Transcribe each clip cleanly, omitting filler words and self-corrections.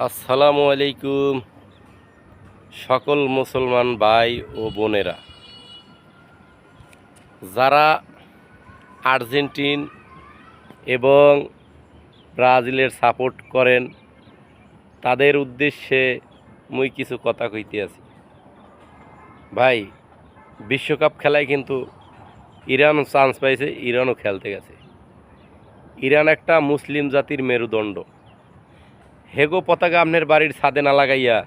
আসসালামু আলাইকুম সকল মুসলমান ভাই ও বোনেরা, যারা আর্জেন্টিন এবং ব্রাজিলের সাপোর্ট করেন তাদের উদ্দেশ্যে মুই কিছু কথা কইতে আছি। ভাই, বিশ্বকাপ খেলায় কিন্তু ইরান চান্স পাইছে, ইরানও খেলতে গেছে। ইরান একটা মুসলিম জাতির মেরুদণ্ড। হেগো পতাকা আপনার বাড়ির ছাদে না লাগাইয়া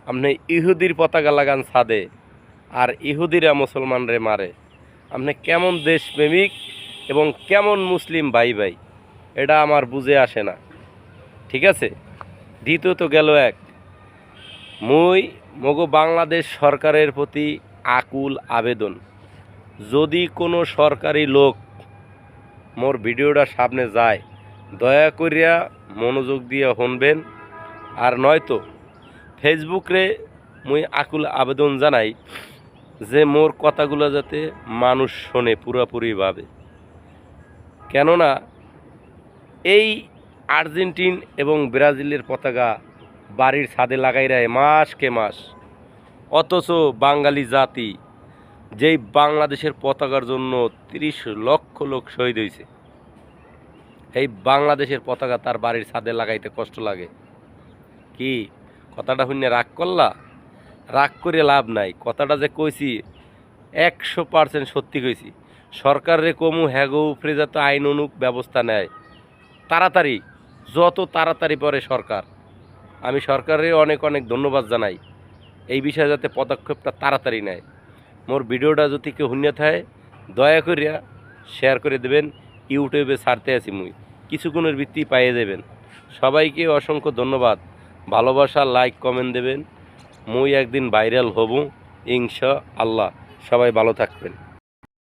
আপনি ইহুদির পতাকা লাগান ছাদে, আর ইহুদিরা মুসলমানরে মারে। আপনি কেমন দেশপ্রেমিক এবং কেমন মুসলিম ভাই ভাই, এটা আমার বুঝে আসে না। ঠিক আছে, দ্বিতীয়ত গেল এক, মুই মগো বাংলাদেশ সরকারের প্রতি আকুল আবেদন, যদি কোনো সরকারি লোক মোর ভিডিওটা সামনে যায় দয়া করিয়া মনোযোগ দিয়ে শুনবেন, আর নয়তো ফেসবুকে মুই আকুল আবেদন জানাই যে মোর কথাগুলো যাতে মানুষ শোনে পুরোপুরিভাবে। কেননা এই আর্জেন্টিন এবং ব্রাজিলের পতাকা বাড়ির ছাদে লাগাই রায় মাসকে মাস, অথচ বাঙালি জাতি যেই বাংলাদেশের পতাকার জন্য 30 লক্ষ লোক শহীদ হয়েছে, এই বাংলাদেশের পতাকা তার বাড়ির ছাদে লাগাইতে কষ্ট লাগে। কি কথাটা শুনে রাগ করলা? রাগ করে লাভ নাই, কথাটা যে কইছি 100% সত্যি কইছি। সরকারের কমু হ্যাগো উপরে যাতে আইন অনুক ব্যবস্থা নেয় তাড়াতাড়ি, যত তাড়াতাড়ি পরে সরকার। আমি সরকারের অনেক অনেক ধন্যবাদ জানাই, এই বিষয়ে যাতে পদক্ষেপটা তাড়াতাড়ি নেয়। মোর ভিডিওটা যদি কেউ শুনে থাকে দয়া করিয়া শেয়ার করে দেবেন, ইউটিউবে ছাড়তে আছি মুই, কিছুক্ষণের ভিত্তি পাইয়ে দেবেন। সবাইকে অসংখ্য ধন্যবাদ, ভালোবাসা, লাইক, কমেন্ট দেবেন। মুই একদিন ভাইরাল হব ইনশাআল্লাহ। সবাই ভালো থাকবেন।